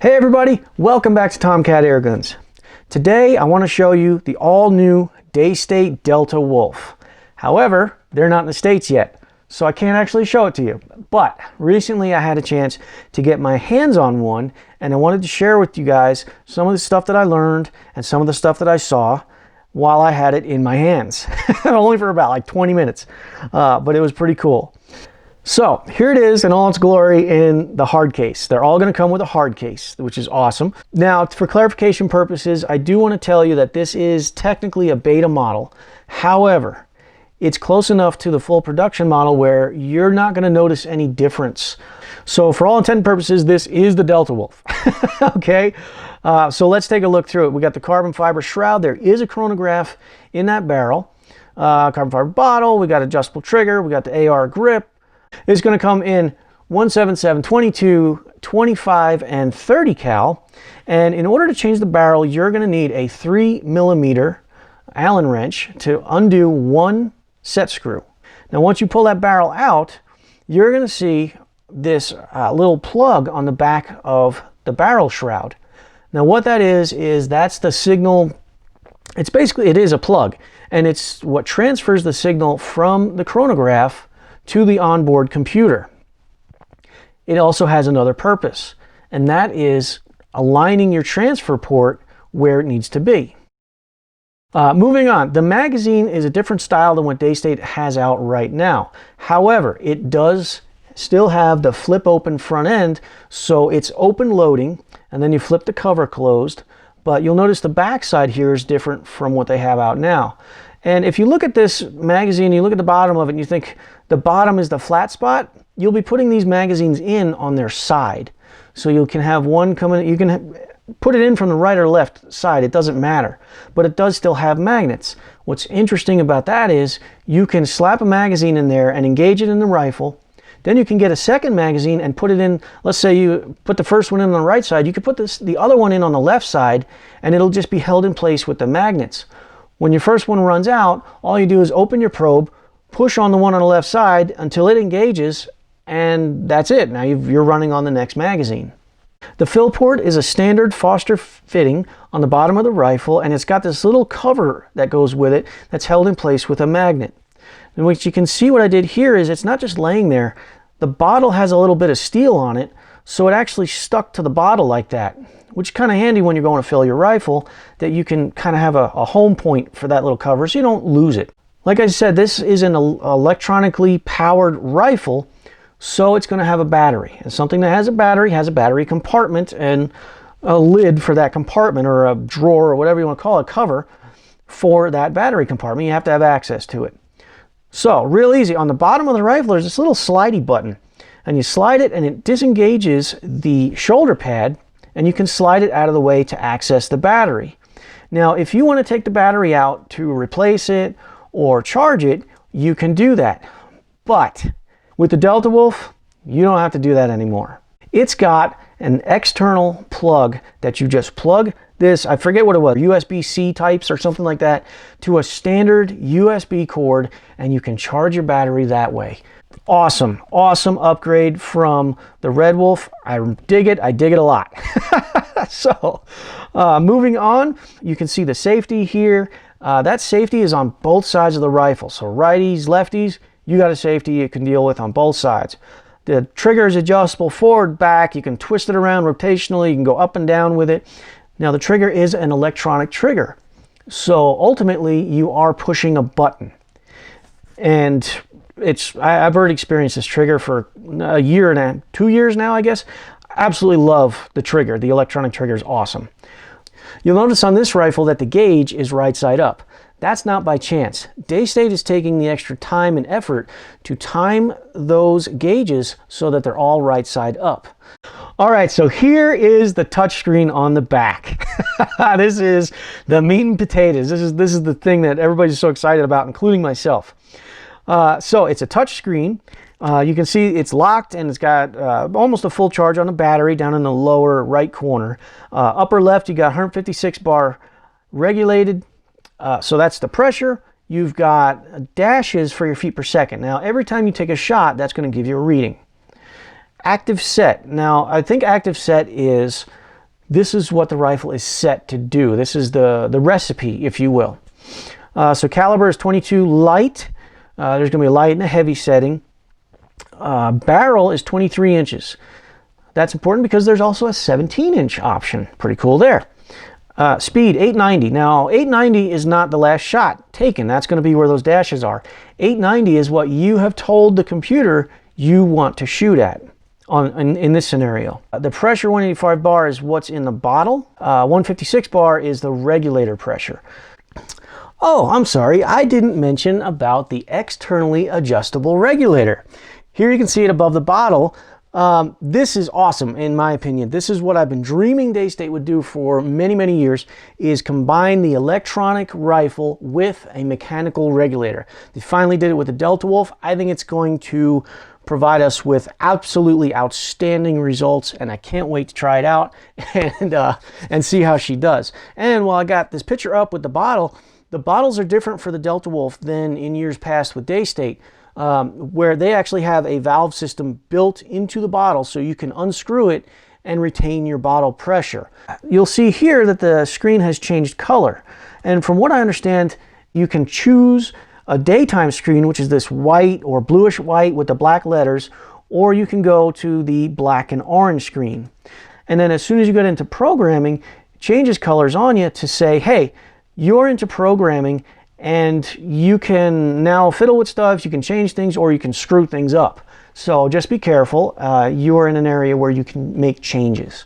Hey everybody, welcome back to Tomcat Airguns. Today I want to show you the all-new Daystate Delta Wolf. However, they're not in the States yet, so I can't actually show it to you. But recently I had a chance to get my hands on one, and I wanted to share with you guys some of the stuff that I learned and some of the stuff that I saw while I had it in my hands. Only for about like 20 minutes, but it was pretty cool. So here it is in all its glory in the hard case. They're all going to come with a hard case, which is awesome. Now, for clarification purposes, I do want to tell you that this is technically a beta model. However, it's close enough to the full production model where you're not going to notice any difference. So for all intent and purposes, this is the Delta Wolf. Okay, so let's take a look through it. We got the carbon fiber shroud. There is a chronograph in that barrel. Carbon fiber bottle. We got adjustable trigger. We got the AR grip. It's going to come in 177, 22, 25, and 30 cal. And in order to change the barrel, you're going to need a 3mm Allen wrench to undo one set screw. Now, once you pull that barrel out, you're going to see this little plug on the back of the barrel shroud. Now, what that is that's the signal. It is a plug, and it's what transfers the signal from the chronograph to the onboard computer. It also has another purpose, and that is aligning your transfer port where it needs to be. Moving on, the magazine is a different style than what Daystate has out right now. However, it does still have the flip open front end, so it's open loading, and then you flip the cover closed, but you'll notice the back side here is different from what they have out now. And if you look at this magazine, you look at the bottom of it, and you think the bottom is the flat spot, you'll be putting these magazines in on their side. So you can have one coming, you can put it in from the right or left side, it doesn't matter. But it does still have magnets. What's interesting about that is you can slap a magazine in there and engage it in the rifle. Then you can get a second magazine and put it in. Let's say you put the first one in on the right side, you could put the other one in on the left side, and it'll just be held in place with the magnets. When your first one runs out, all you do is open your probe, push on the one on the left side until it engages, and that's it. Now you're running on the next magazine. The fill port is a standard Foster fitting on the bottom of the rifle, and it's got this little cover that goes with it that's held in place with a magnet. And what you can see, what I did here is it's not just laying there. The bottle has a little bit of steel on it, so it actually stuck to the bottle like that, which is kind of handy when you're going to fill your rifle, that you can kind of have a home point for that little cover so you don't lose it. Like I said, this is an electronically powered rifle, so it's going to have a battery. And something that has a battery compartment and a lid for that compartment, or a drawer, or whatever you want to call it, cover for that battery compartment. You have to have access to it. So, real easy. On the bottom of the rifle, there's this little slidey button, and you slide it and it disengages the shoulder pad, and you can slide it out of the way to access the battery. Now, if you want to take the battery out to replace it or charge it, you can do that. But with the Delta Wolf, you don't have to do that anymore. It's got an external plug that you just plug this, I forget what it was, USB-C types or something like that, to a standard USB cord, and you can charge your battery that way. Awesome, awesome upgrade from the Red Wolf. I dig it a lot. So, moving on, you can see the safety here. That safety is on both sides of the rifle. So righties, lefties, you got a safety you can deal with on both sides. The trigger is adjustable forward, back. You can twist it around rotationally. You can go up and down with it. Now, the trigger is an electronic trigger. So ultimately, you are pushing a button. And I've already experienced this trigger for a year and 2 years now, I guess. Absolutely love the trigger. The electronic trigger is awesome. You'll notice on this rifle that the gauge is right side up. That's not by chance. Daystate is taking the extra time and effort to time those gauges so that they're all right side up. All right, so here is the touchscreen on the back. This is the meat and potatoes. This is the thing that everybody's so excited about, including myself. So it's a touch screen. You can see it's locked, and it's got almost a full charge on the battery down in the lower right corner. Upper left, you got 156 bar regulated. So that's the pressure. You've got dashes for your feet per second. Now, every time you take a shot, that's going to give you a reading. Active set. Now, I think active set is this is what the rifle is set to do. This is the recipe, if you will. So caliber is 22 light. There's going to be a light and a heavy setting. Barrel is 23 inches. That's important because there's also a 17-inch option. Pretty cool there. Speed, 890. Now, 890 is not the last shot taken. That's going to be where those dashes are. 890 is what you have told the computer you want to shoot at in this scenario. The pressure 185 bar is what's in the bottle. 156 bar is the regulator pressure. Oh, I'm sorry. I didn't mention about the externally adjustable regulator. Here you can see it above the bottle. This is awesome, in my opinion. This is what I've been dreaming Daystate would do for many, many years, is combine the electronic rifle with a mechanical regulator. They finally did it with the Delta Wolf. I think it's going to provide us with absolutely outstanding results, and I can't wait to try it out and see how she does. And while I got this picture up with the bottles are different for the Delta Wolf than in years past with Daystate. Where they actually have a valve system built into the bottle so you can unscrew it and retain your bottle pressure. You'll see here that the screen has changed color. And from what I understand, you can choose a daytime screen, which is this white or bluish white with the black letters, or you can go to the black and orange screen. And then as soon as you get into programming, it changes colors on you to say, hey, you're into programming, and you can now fiddle with stuff, you can change things, or you can screw things up. So just be careful. You're in an area where you can make changes.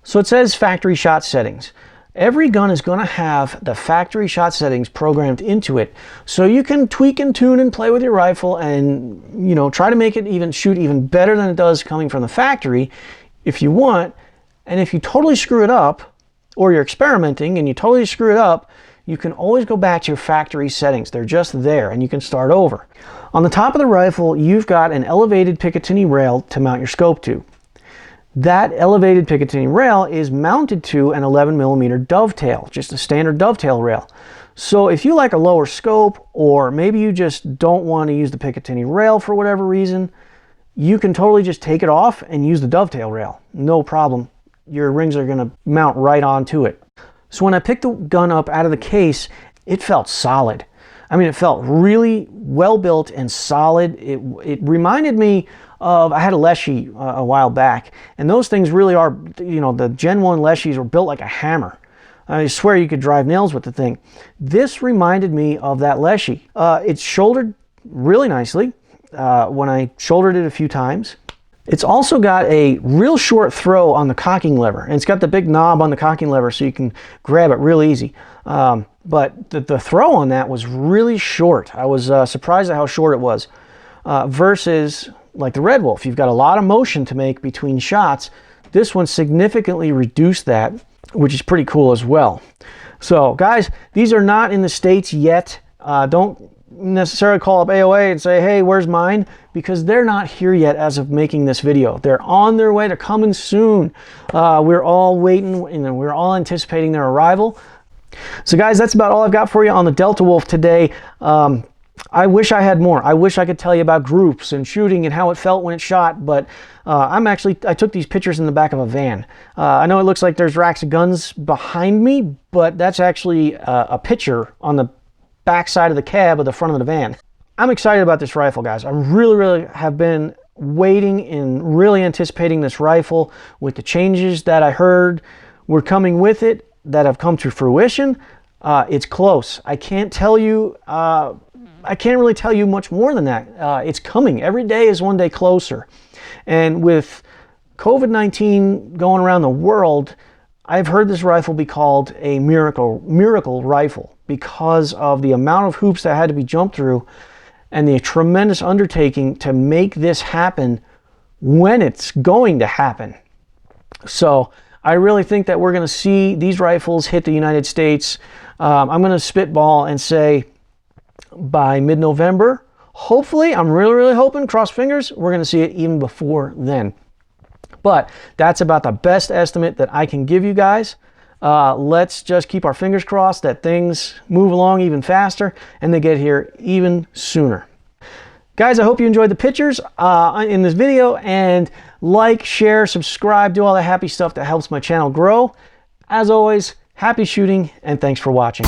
So it says factory shot settings. Every gun is going to have the factory shot settings programmed into it, so you can tweak and tune and play with your rifle and, you know, try to make it shoot even better than it does coming from the factory if you want. And if you totally screw it up, or you're experimenting and you totally screw it up, you can always go back to your factory settings. They're just there, and you can start over. On the top of the rifle, you've got an elevated Picatinny rail to mount your scope to. That elevated Picatinny rail is mounted to an 11mm dovetail, just a standard dovetail rail. So if you like a lower scope, or maybe you just don't want to use the Picatinny rail for whatever reason, you can totally just take it off and use the dovetail rail. No problem. Your rings are going to mount right onto it. So when I picked the gun up out of the case, it felt solid. I mean, it felt really well built and solid. It reminded me of, I had a Leshy a while back, and those things really are, you know, the Gen 1 Leshies were built like a hammer. I swear you could drive nails with the thing. This reminded me of that Leshy. It's shouldered really nicely when I shouldered it a few times. It's also got a real short throw on the cocking lever, and it's got the big knob on the cocking lever so you can grab it real easy. But the throw on that was really short. I was surprised at how short it was versus like the Red Wolf. You've got a lot of motion to make between shots. This one significantly reduced that, which is pretty cool as well. So guys, these are not in the States yet. Don't necessarily call up AOA and say, hey, where's mine? Because they're not here yet as of making this video. They're on their way. They're coming soon. We're all waiting, and we're all anticipating their arrival. So guys, that's about all I've got for you on the Delta Wolf today. I wish I had more. I wish I could tell you about groups and shooting and how it felt when it shot, but I took these pictures in the back of a van. I know it looks like there's racks of guns behind me, but that's actually a picture on the back side of the cab of the front of the van. I'm excited about this rifle, guys. I really have been waiting and really anticipating this rifle with the changes that I heard were coming with it that have come to fruition. It's close. I can't tell you, I can't really tell you much more than that. It's coming. Every day is one day closer. And with COVID-19 going around the world, I've heard this rifle be called a miracle rifle because of the amount of hoops that had to be jumped through and the tremendous undertaking to make this happen when it's going to happen. So I really think that we're going to see these rifles hit the United States. I'm going to spitball and say by mid-November. Hopefully, I'm really hoping, cross fingers, we're going to see it even before then. But that's about the best estimate that I can give you guys. Let's just keep our fingers crossed that things move along even faster and they get here even sooner. Guys, I hope you enjoyed the pictures in this video, and like, share, subscribe, do all the happy stuff that helps my channel grow. As always, happy shooting, and thanks for watching.